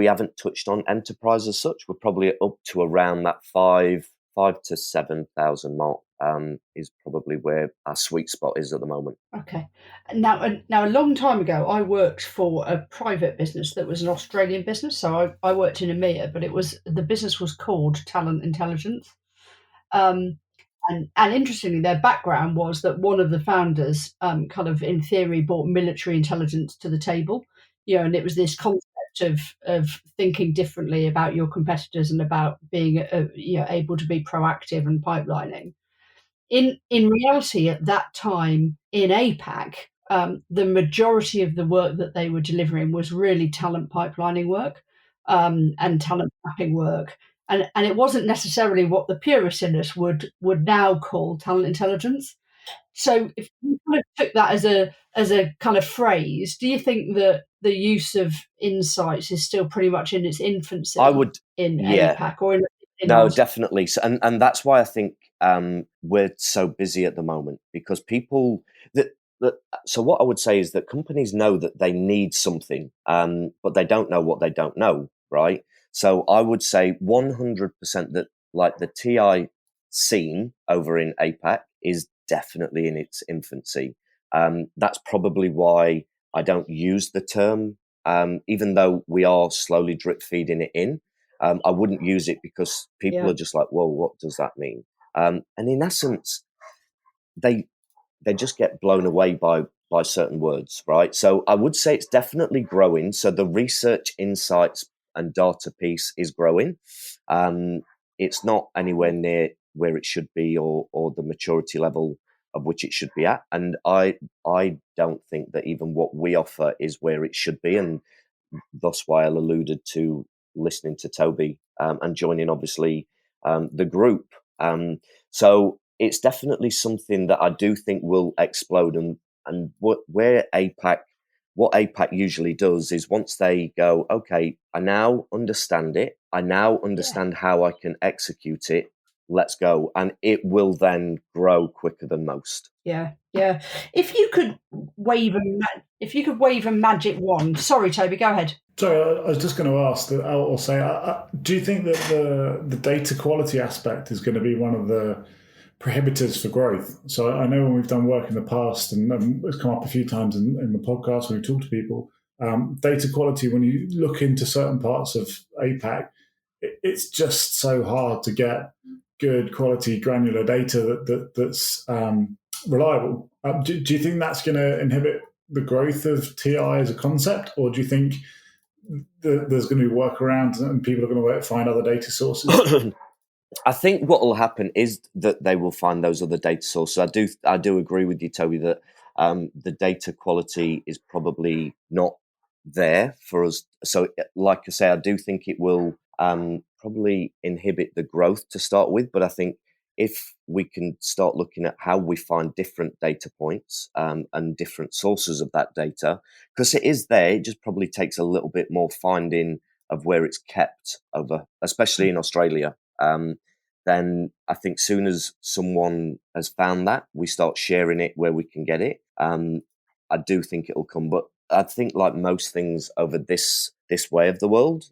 haven't touched on enterprise as such. We're probably up to around that 5 to 7,000 mark. Is probably where our sweet spot is at the moment. Okay. Now, a long time ago, I worked for a private business that was an Australian business. So I worked in EMEA, but the business was called Talent Intelligence. And interestingly, their background was that one of the founders, kind of in theory, brought military intelligence to the table. And it was this concept of thinking differently about your competitors and about being able to be proactive and pipelining. In reality, at that time in APAC, the majority of the work that they were delivering was really talent pipelining work and talent mapping work. and it wasn't necessarily what the purists in us would now call talent intelligence. So if you kind of took that as a kind of phrase, do you think that the use of insights is still pretty much in its infancy? I would, in yeah. APAC or in No, ours? definitely. So, and that's why I think we're so busy at the moment, because people so what I would say is that companies know that they need something, but they don't know what they don't know, right? So I would say 100% that like the TI scene over in APAC is definitely in its infancy. That's probably why I don't use the term, even though we are slowly drip feeding it in. I wouldn't use it because people are just like, "Whoa, what does that mean?" And in essence, they just get blown away by certain words, right? So I would say it's definitely growing. So the research, insights, and data piece is growing. It's not anywhere near where it should be, or the maturity level of which it should be at. And I don't think that even what we offer is where it should be, and thus why I alluded to listening to Toby and joining, obviously, the group. So it's definitely something that I do think will explode. And what APAC usually does is, once they go, okay, I now understand it, I now understand how I can execute it, let's go. And it will then grow quicker than most. Yeah. If you could wave a magic wand. Sorry, Toby, go ahead. So I was just going to ask, or say, do you think that the data quality aspect is going to be one of the prohibitors for growth? So I know when we've done work in the past, and it's come up a few times in the podcast when we talk to people, data quality, when you look into certain parts of APAC, it's just so hard to get good quality granular data that's reliable. Do you think that's going to inhibit the growth of TI as a concept, or do you think there's going to be workarounds and people are going to find other data sources? I think what will happen is that they will find those other data sources. I do agree with you, Toby, that the data quality is probably not there for us. So, like I say, I do think it will probably inhibit the growth to start with. But I think if we can start looking at how we find different data points and different sources of that data, because it is there, it just probably takes a little bit more finding of where it's kept over, especially in Australia. Then I think soon as someone has found that, we start sharing it where we can get it. I do think it'll come, but I think, like most things over this way of the world,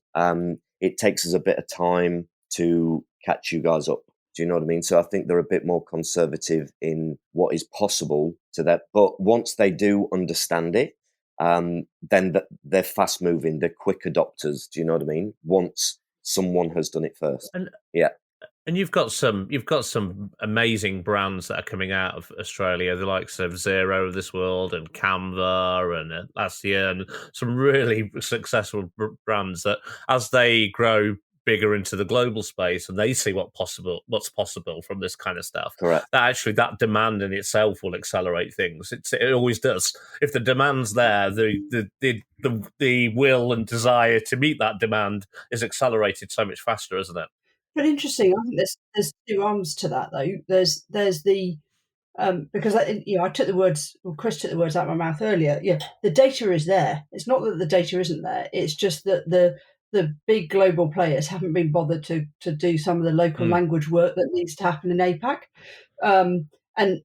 it takes us a bit of time to catch you guys up. Do you know what I mean? So I think they're a bit more conservative in what is possible to that. But once they do understand it, then they're fast moving. They're quick adopters. Do you know what I mean? Once someone has done it first. And you've got some amazing brands that are coming out of Australia, the likes of Xero of this world, and Canva, and Atlassian, and some really successful brands that, as they grow bigger into the global space and they see what's possible from this kind of stuff, correct, that demand in itself will accelerate things. It always does. If the demand's there, the will and desire to meet that demand is accelerated so much faster, isn't it? But interesting. I think there's two arms to that, though. There's the because I took the words, or Chris took the words out of my mouth earlier. Yeah, the data is there. It's not that the data isn't there. It's just that the big global players haven't been bothered to do some of the local language work that needs to happen in APAC. And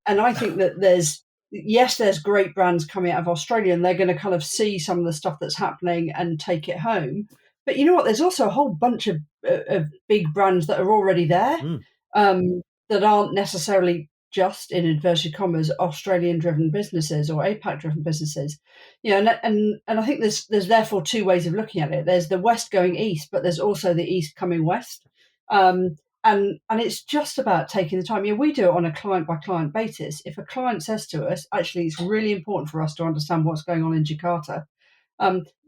I think that there's great brands coming out of Australia, and they're going to kind of see some of the stuff that's happening and take it home. But you know what? There's also a whole bunch of big brands that are already there that aren't necessarily just, in inverted commas, Australian-driven businesses or APAC-driven businesses. You know, and I think there's therefore two ways of looking at it. There's the West going east, but there's also the east coming west. And it's just about taking the time. We do it on a client-by-client basis. If a client says to us, actually, it's really important for us to understand what's going on in Jakarta,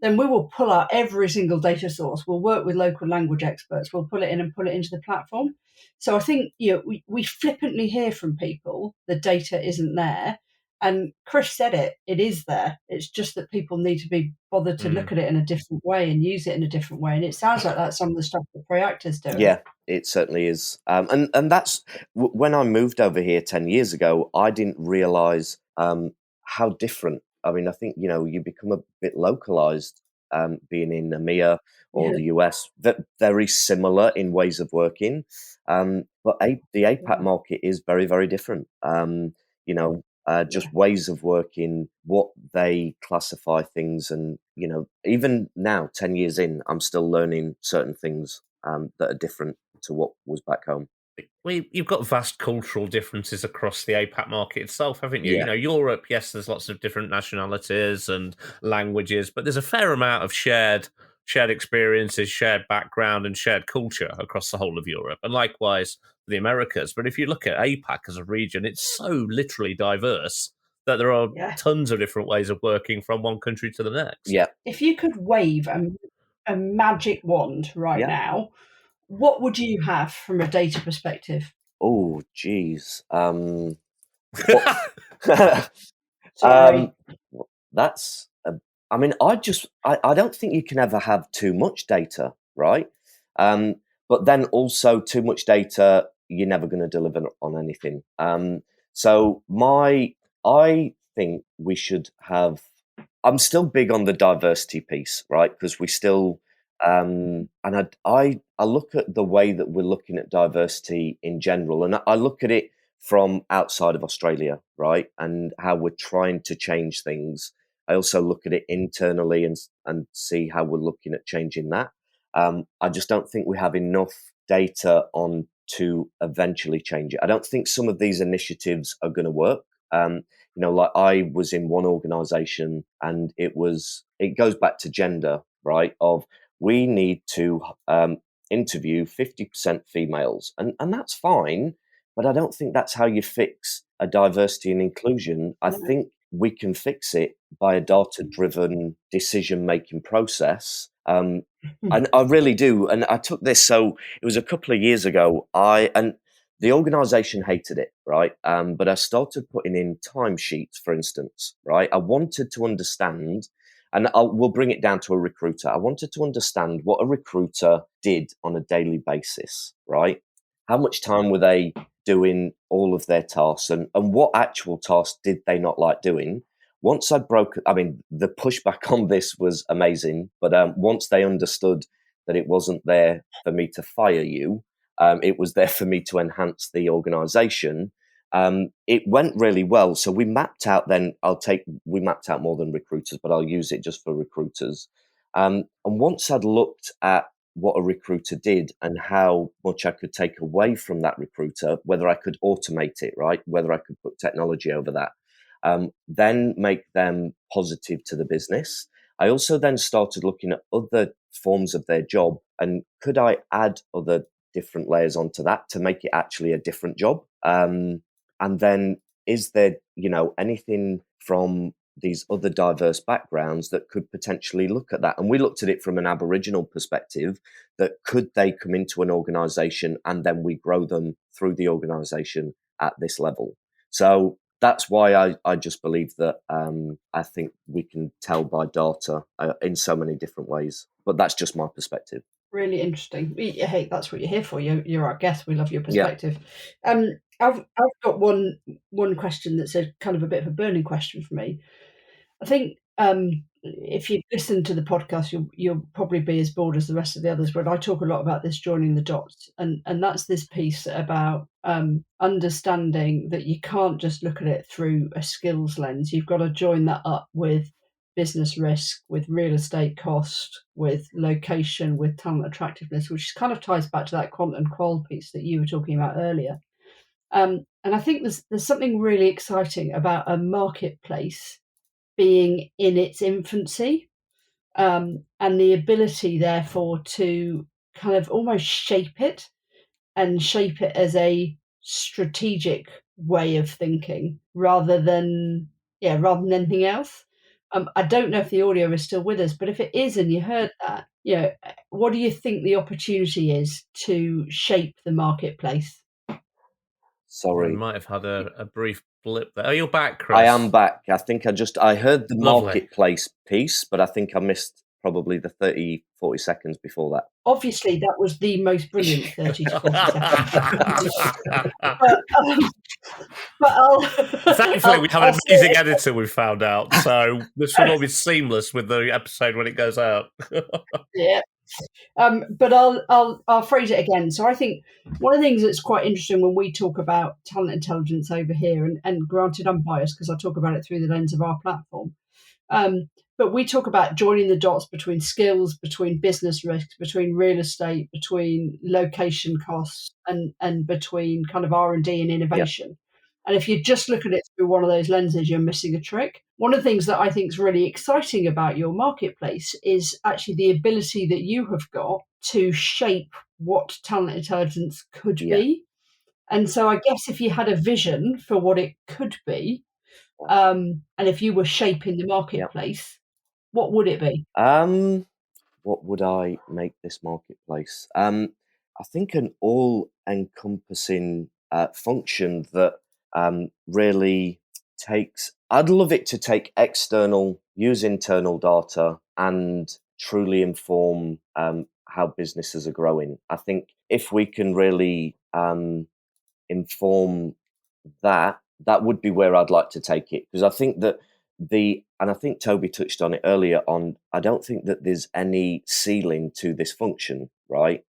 then we will pull out every single data source. We'll work with local language experts. We'll pull it in and pull it into the platform. So I think we flippantly hear from people the data isn't there, And Chris said it is there. It's just that people need to be bothered to look at it in a different way and use it in a different way. And it sounds like that's some of the stuff that Preacta's doing. Yeah, it certainly is. And that's when I moved over here 10 years ago, I didn't realise how different. I mean, I think, you become a bit localised being in EMEA or the US, very similar in ways of working. But the APAC market is very, very different. Just ways of working, what they classify things. And, even now, 10 years in, I'm still learning certain things that are different to what was back home. You've got vast cultural differences across the APAC market itself, haven't you? Yeah. Europe, yes, there's lots of different nationalities and languages, but there's a fair amount of shared experiences, shared background, and shared culture across the whole of Europe, and likewise the Americas. But if you look at APAC as a region, it's so literally diverse that there are tons of different ways of working from one country to the next. Yeah. If you could wave a magic wand now, what would you have from a data perspective? Oh, geez. Sorry. That's. I mean, I don't think you can ever have too much data, right? But then also too much data, you're never going to deliver on anything. So I think we should have. I'm still big on the diversity piece, right? Because we still. And I look at the way that we're looking at diversity in general, and I look at it from outside of Australia, right? And how we're trying to change things. I also look at it internally and see how we're looking at changing that. I just don't think we have enough data on to eventually change it. I don't think some of these initiatives are going to work. Like I was in one organization and it goes back to gender, right? Of we need to interview 50% females, and that's fine, but I don't think that's how you fix a diversity and inclusion. I think we can fix it by a data-driven decision-making process. And I really do. And I took this, so it was a couple of years ago, and the organization hated it, right? But I started putting in timesheets, for instance, right? I wanted to understand, and we'll bring it down to a recruiter. I wanted to understand what a recruiter did on a daily basis, right? How much time were they doing all of their tasks, and what actual tasks did they not like doing? Once the pushback on this was amazing, but once they understood that it wasn't there for me to fire you, it was there for me to enhance the organization. It went really well. So we mapped out we mapped out more than recruiters, but I'll use it just for recruiters. And once I'd looked at what a recruiter did and how much I could take away from that recruiter, whether I could automate it, right? Whether I could put technology over that, then make them positive to the business. I also then started looking at other forms of their job and could I add other different layers onto that to make it actually a different job? And then is there, anything from these other diverse backgrounds that could potentially look at that? And we looked at it from an Aboriginal perspective, that could they come into an organization and then we grow them through the organization at this level? So that's why I just believe that I think we can tell by data in so many different ways. But that's just my perspective. Really interesting. Hey, that's what you're here for. You're our guest. We love your perspective. Yeah. I've got one question that's a kind of a bit of a burning question for me. I think if you listen to the podcast, you'll probably be as bored as the rest of the others. But I talk a lot about this joining the dots, and that's this piece about understanding that you can't just look at it through a skills lens. You've got to join that up with business risk, with real estate cost, with location, with talent attractiveness, which kind of ties back to that quant and qual piece that you were talking about earlier. And I think there's something really exciting about a marketplace being in its infancy, and the ability, therefore, to kind of almost shape it as a strategic way of thinking rather than anything else. I don't know if the audio is still with us, but if it is and you heard that, what do you think the opportunity is to shape the marketplace? Sorry. We might have had a brief blip there. Oh, you're back, Chris. I am back. I think I heard the Lovely. marketplace piece, but I think I missed probably the 30, 40 seconds before that. Obviously, that was the most brilliant 30 to 40 seconds. Thankfully, we have an amazing editor, we've found out. So this will all be seamless with the episode when it goes out. Yeah. But I'll phrase it again. So I think one of the things that's quite interesting when we talk about talent intelligence over here, and granted I'm biased because I talk about it through the lens of our platform, but we talk about joining the dots between skills, between business risks, between real estate, between location costs, and between kind of R&D and innovation. Yep. And if you just look at it through one of those lenses, you're missing a trick. One of the things that I think is really exciting about your marketplace is actually the ability that you have got to shape what talent intelligence could be. And so I guess if you had a vision for what it could be, and if you were shaping the marketplace, what would it be? What would I make this marketplace? I think an all-encompassing function that really takes... I'd love it to take use internal data and truly inform how businesses are growing. I think if we can really inform that would be where I'd like to take it. Because I think that and I think Toby touched on it earlier on, I don't think that there's any ceiling to this function, right?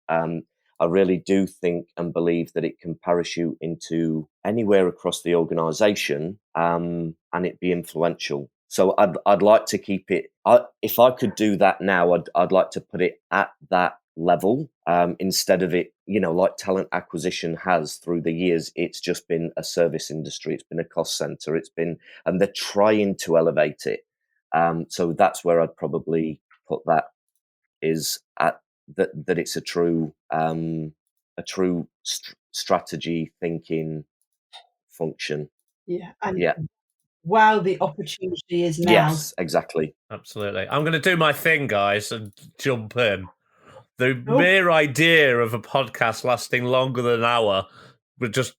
I really do think and believe that it can parachute into anywhere across the organisation and it be influential. So I'd like to keep it. If I could do that now, I'd like to put it at that level instead of it, like talent acquisition has through the years. It's just been a service industry. It's been a cost center. And they're trying to elevate it. So that's where I'd probably put that, is at that it's a true strategy thinking function. Yeah. And wow, the opportunity is now. Yes, exactly. Absolutely. I'm going to do my thing, guys, and jump in. The mere idea of a podcast lasting longer than an hour would just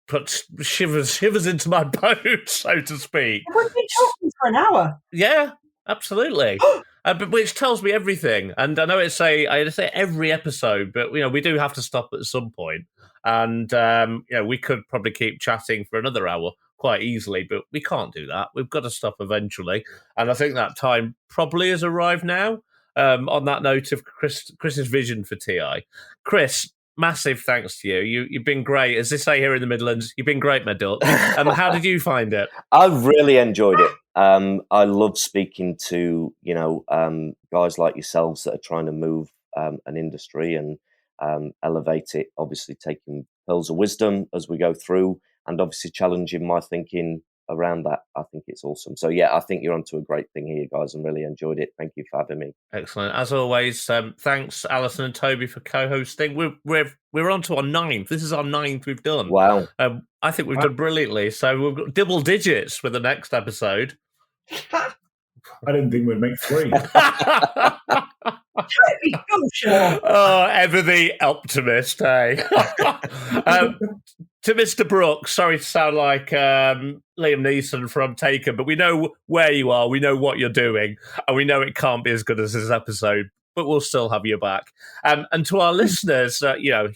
put shivers into my bones, so to speak. We've been talking for an hour. Yeah, absolutely. But which tells me everything. And I know I say every episode, but we do have to stop at some point. And we could probably keep chatting for another hour quite easily, but we can't do that. We've got to stop eventually. And I think that time probably has arrived now. On that note of Chris's vision for TI. Chris, massive thanks to you. You've been great. As they say here in the Midlands, you've been great, my duck. How did you find it? I've really enjoyed it. I love speaking to, guys like yourselves that are trying to move an industry and elevate it, obviously taking pearls of wisdom as we go through and obviously challenging my thinking around that. I think it's awesome. So yeah, I think you're onto a great thing here, guys, and really enjoyed it. Thank you for having me. Excellent. As always, thanks Alison and Toby for co-hosting. We're on to our 9th. This is our 9th we've done. Wow. I think we've done brilliantly. So we've got double digits with the next episode. I didn't think we'd make 3. Toby Culshaw. Oh, ever the optimist, hey? To Mr. Brooks, sorry to sound like Liam Neeson from Taken, but we know where you are, we know what you're doing, and we know it can't be as good as this episode, but we'll still have you back. And to our listeners,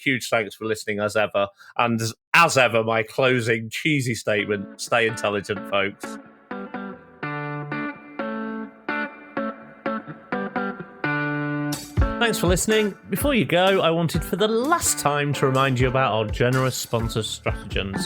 huge thanks for listening as ever. And as ever, my closing cheesy statement, stay intelligent, folks. Thanks for listening. Before you go, I wanted for the last time to remind you about our generous sponsor, Stratagens.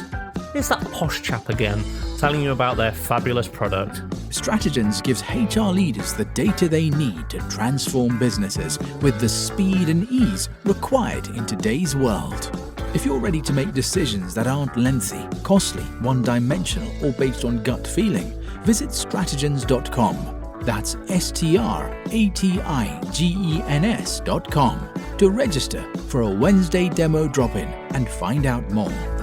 Here's that posh chap again, telling you about their fabulous product. Stratagens gives HR leaders the data they need to transform businesses with the speed and ease required in today's world. If you're ready to make decisions that aren't lengthy, costly, one-dimensional, or based on gut feeling, visit stratagens.com. That's stratagens.com to register for a Wednesday demo drop-in and find out more.